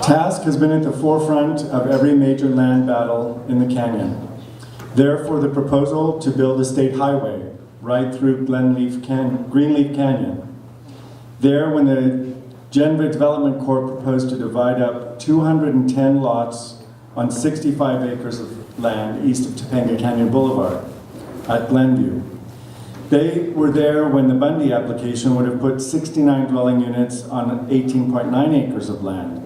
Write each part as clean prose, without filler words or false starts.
TASC has been at the forefront of every major land battle in the canyon. Therefore, the proposal to build a state highway right through Greenleaf Canyon. There, when the Geneva Development Corp proposed to divide up 210 lots on 65 acres of land east of Topanga Canyon Boulevard at Glenview. They were there when the Bundy application would have put 69 dwelling units on 18.9 acres of land.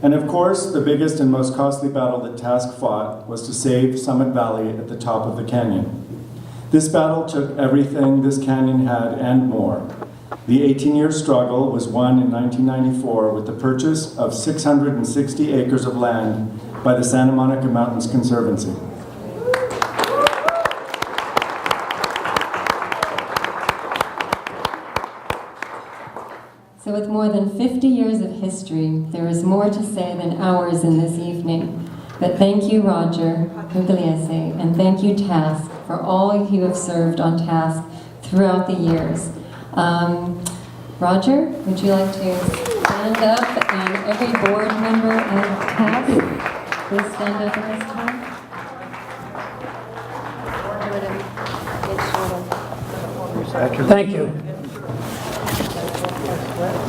And of course, the biggest and most costly battle that TASC fought was to save Summit Valley at the top of the canyon. This battle took everything this canyon had and more. The 18-year struggle was won in 1994 with the purchase of 660 acres of land by the Santa Monica Mountains Conservancy. So with more than 50 years of history, there is more to say than hours in this evening. But thank you, Roger Pugliese, and thank you, TASC, for all you have served on TASC throughout the years. Roger, would you like to stand up, and every board member of TASC, please stand up at this time. Thank you.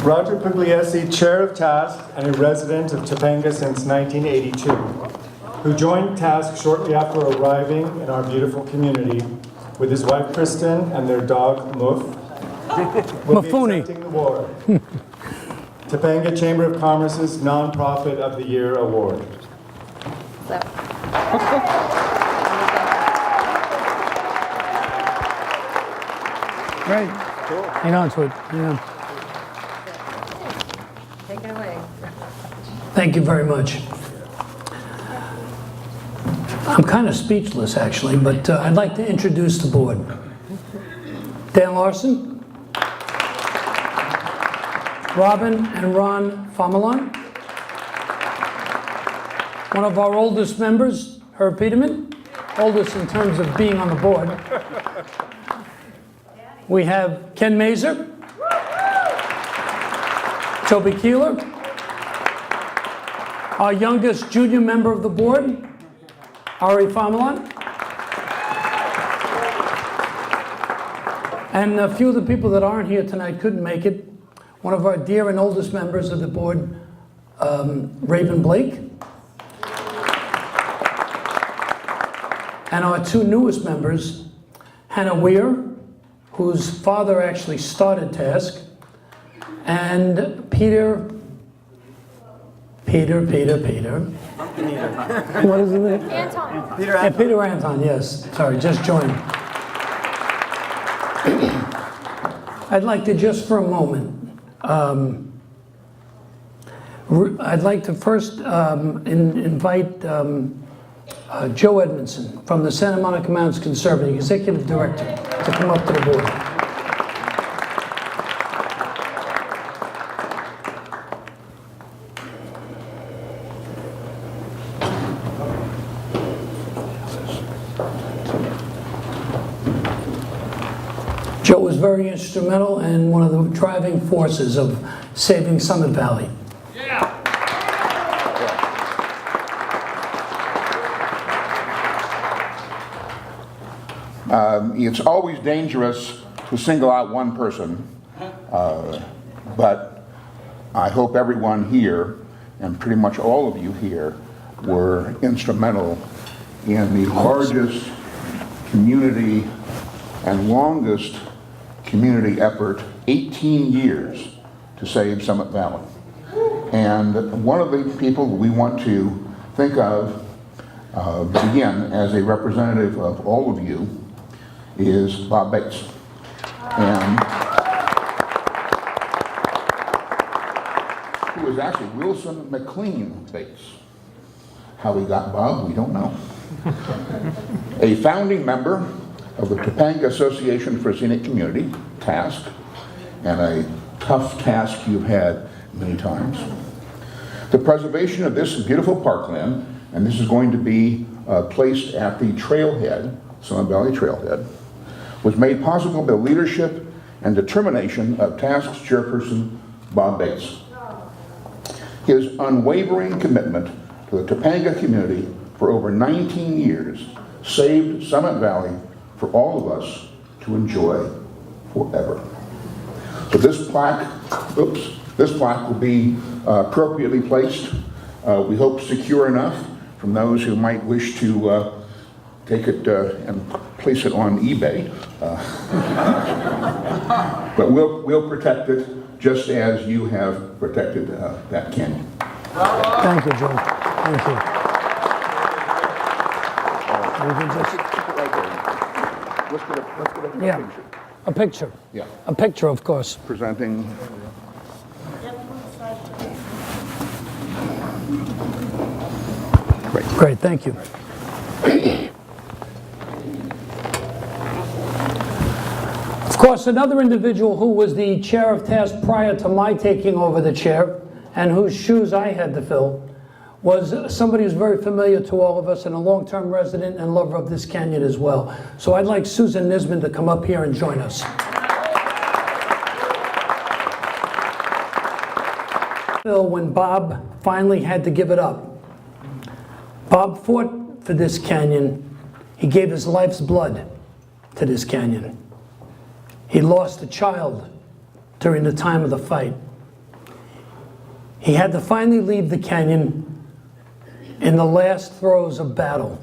Roger Pugliese, chair of TASC and a resident of Topanga since 1982, who joined TASC shortly after arriving in our beautiful community with his wife Kristen and their dog Muff, will be accepting the award. Topanga Chamber of Commerce's Nonprofit of the Year Award. Great. Cool. Hang on to it. Yeah. Take it away. Thank you very much. I'm kind of speechless, actually, but I'd like to introduce the board. Dan Larson, Robin and Ron Famelon, one of our oldest members, Herb Peterman, oldest in terms of being on the board. We have Ken Mazer, Toby Keeler, our youngest junior member of the board, Ari Famelon, and a few of the people that aren't here tonight couldn't make it. One of our dear and oldest members of the board, Raven Blake, and our two newest members, Hannah Weir, whose father actually started TASC, and Peter. What is his name? Anton. Peter Anton, yes. Sorry, just joined. I'd like to just for a moment, I'd like to first invite Joe Edmondson from the Santa Monica Mountains Conservancy, Executive Director, to come up to the board. Joe was very instrumental and one of the driving forces of saving Summit Valley. Yeah. It's always dangerous to single out one person, but I hope everyone here, and pretty much all of you here, were instrumental in the largest community and longest community effort, 18 years, to save Summit Valley. And one of the people we want to think of, again, as a representative of all of you, is Bob Bates. And who is actually Wilson McLean Bates. How we got Bob, we don't know. A founding member of the Topanga Association for Scenic Community, TASC, and a tough task you've had many times. The preservation of this beautiful parkland, and this is going to be placed at the trailhead, Summit Valley Trailhead, was made possible by the leadership and determination of TASC's chairperson, Bob Bates. His unwavering commitment to the Topanga community for over 19 years saved Summit Valley for all of us to enjoy forever. So this plaque will be appropriately placed. We hope secure enough from those who might wish to take it and place it on eBay. But we'll protect it just as you have protected that canyon. Thank you, Joe. Thank you. We can just, Let's get a yeah, picture. a picture. Yeah. A picture, of course. Presenting. Great, thank you. Of course, another individual who was the chair of TASC prior to my taking over the chair, and whose shoes I had to fill, was somebody who's very familiar to all of us and a long-term resident and lover of this canyon as well. So I'd like Susan Nisman to come up here and join us. When Bob finally had to give it up. Bob fought for this canyon. He gave his life's blood to this canyon. He lost a child during the time of the fight. He had to finally leave the canyon in the last throes of battle.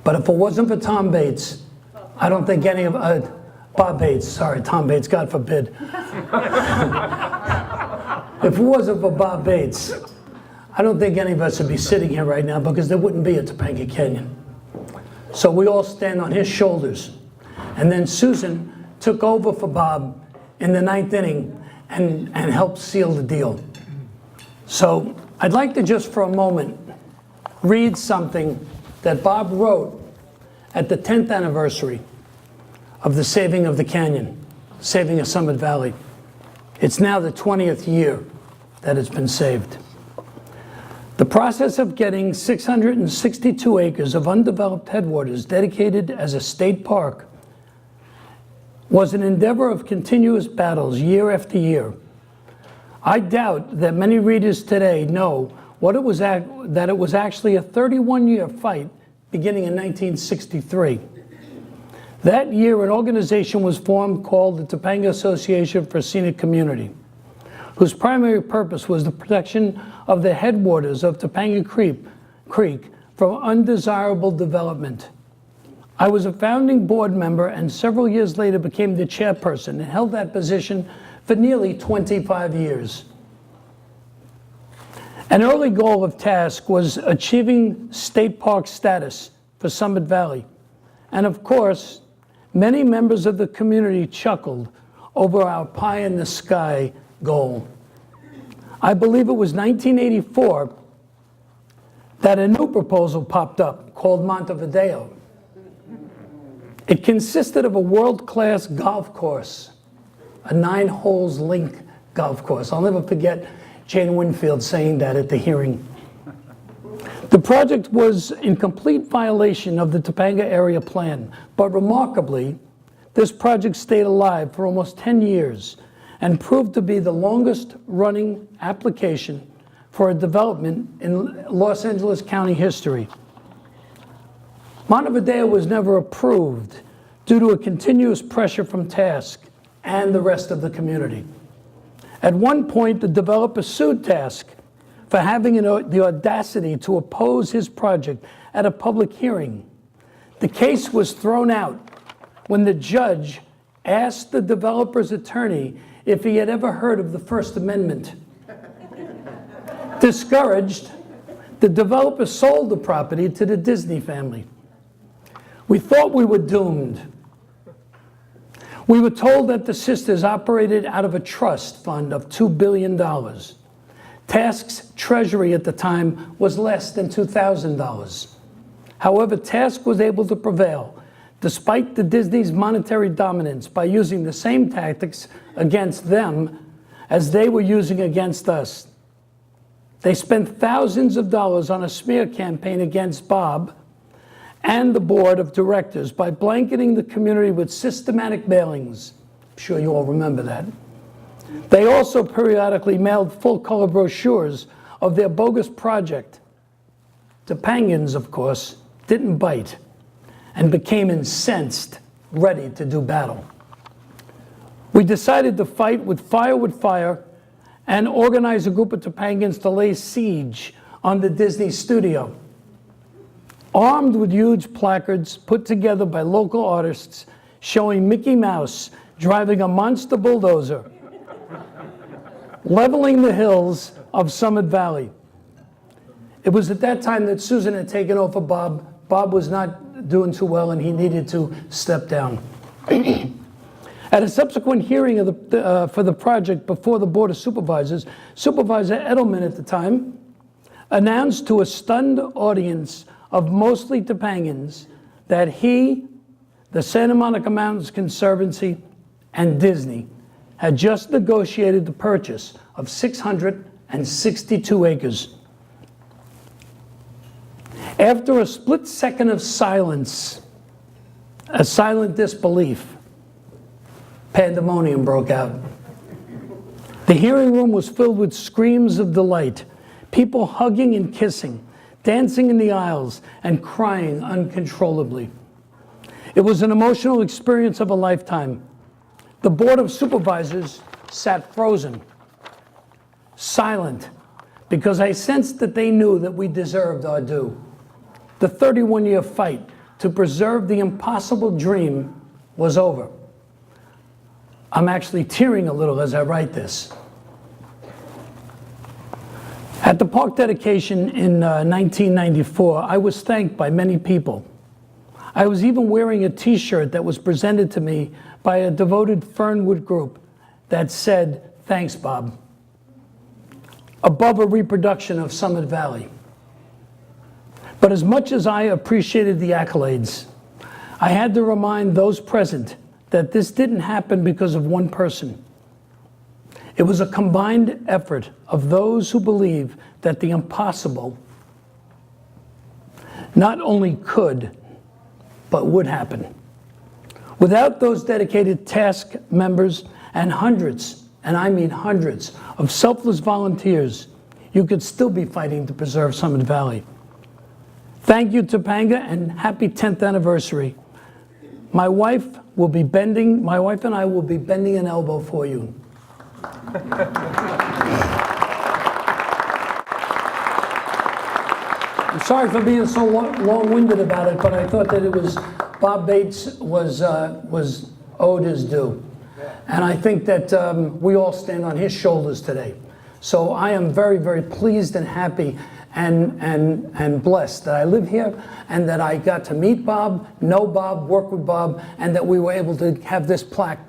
But if it wasn't for Tom Bates, I don't think any of, Bob Bates, sorry, Tom Bates, God forbid. If it wasn't for Bob Bates, I don't think any of us would be sitting here right now, because there wouldn't be a Topanga Canyon. So we all stand on his shoulders. And then Susan took over for Bob in the 9th inning and helped seal the deal. So I'd like to just for a moment read something that Bob wrote at the 10th anniversary of the saving of the canyon, saving of Summit Valley. It's now the 20th year that it's been saved. The process of getting 662 acres of undeveloped headwaters dedicated as a state park was an endeavor of continuous battles year after year. I doubt that many readers today know that it was actually a 31-year fight beginning in 1963. That year, an organization was formed called the Topanga Association for Scenic Community, whose primary purpose was the protection of the headwaters of Topanga Creek from undesirable development. I was a founding board member and several years later became the chairperson and held that position for nearly 25 years. An early goal of TASC was achieving state park status for Summit Valley. And of course, many members of the community chuckled over our pie in the sky goal. I believe it was 1984 that a new proposal popped up called Montevideo. It consisted of a world-class golf course, a 9-holes link golf course. I'll never forget Jane Winfield saying that at the hearing. The project was in complete violation of the Topanga area plan, but remarkably, this project stayed alive for almost 10 years and proved to be the longest running application for a development in Los Angeles County history. Montevideo was never approved due to a continuous pressure from TASC and the rest of the community. At one point, the developer sued TASC for having the audacity to oppose his project at a public hearing. The case was thrown out when the judge asked the developer's attorney if he had ever heard of the First Amendment. Discouraged, the developer sold the property to the Disney family. We thought we were doomed. We were told that the sisters operated out of a trust fund of $2 billion. TASC's treasury at the time was less than $2,000. However, TASC was able to prevail, despite the Disney's monetary dominance, by using the same tactics against them as they were using against us. They spent thousands of dollars on a smear campaign against Bob and the board of directors by blanketing the community with systematic mailings. I'm sure you all remember that. They also periodically mailed full-color brochures of their bogus project. Topangans, of course, didn't bite and became incensed, ready to do battle. We decided to fight with fire and organize a group of Topangans to lay siege on the Disney studio. Armed with huge placards put together by local artists showing Mickey Mouse driving a monster bulldozer, leveling the hills of Summit Valley. It was at that time that Susan had taken over Bob. Bob was not doing too well and he needed to step down. At a subsequent hearing for the project before the Board of Supervisors, Supervisor Edelman at the time announced to a stunned audience of mostly Topangans that he, the Santa Monica Mountains Conservancy, and Disney had just negotiated the purchase of 662 acres. After a split second of silence, a silent disbelief, pandemonium broke out. The hearing room was filled with screams of delight, people hugging and kissing, dancing in the aisles, and crying uncontrollably. It was an emotional experience of a lifetime. The Board of Supervisors sat frozen, silent, because I sensed that they knew that we deserved our due. The 31-year fight to preserve the impossible dream was over. I'm actually tearing a little as I write this. At the park dedication in 1994, I was thanked by many people. I was even wearing a t-shirt that was presented to me by a devoted Fernwood group that said, "Thanks, Bob," above a reproduction of Summit Valley. But as much as I appreciated the accolades, I had to remind those present that this didn't happen because of one person. It was a combined effort of those who believe that the impossible not only could, but would happen. Without those dedicated TASC members and hundreds, and I mean hundreds, of selfless volunteers, you could still be fighting to preserve Summit Valley. Thank you, Topanga, and happy 10th anniversary. My wife and I will be bending an elbow for you. I'm sorry for being so long-winded about it, but I thought that it was Bob Bates was owed his due. And I think that we all stand on his shoulders today. So I am very, very pleased and happy and blessed that I live here and that I got to meet Bob, know Bob, work with Bob, and that we were able to have this plaque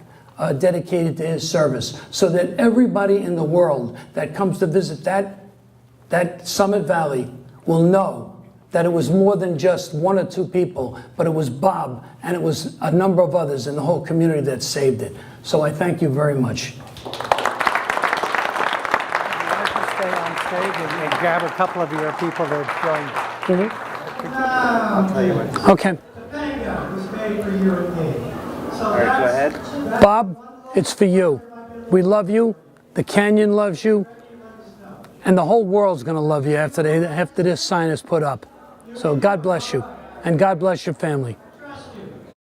dedicated to his service so that everybody in the world that comes to visit that Summit Valley will know that it was more than just one or two people, but it was Bob and it was a number of others in the whole community that saved it. So I thank you very much. And grab a couple of your people that joined. I'll tell you what. Okay. Topanga was made for European. So All right, go ahead. Bob, it's for you. We love you. The Canyon loves you. And the whole world's going to love you after this sign is put up. So God bless you. And God bless your family.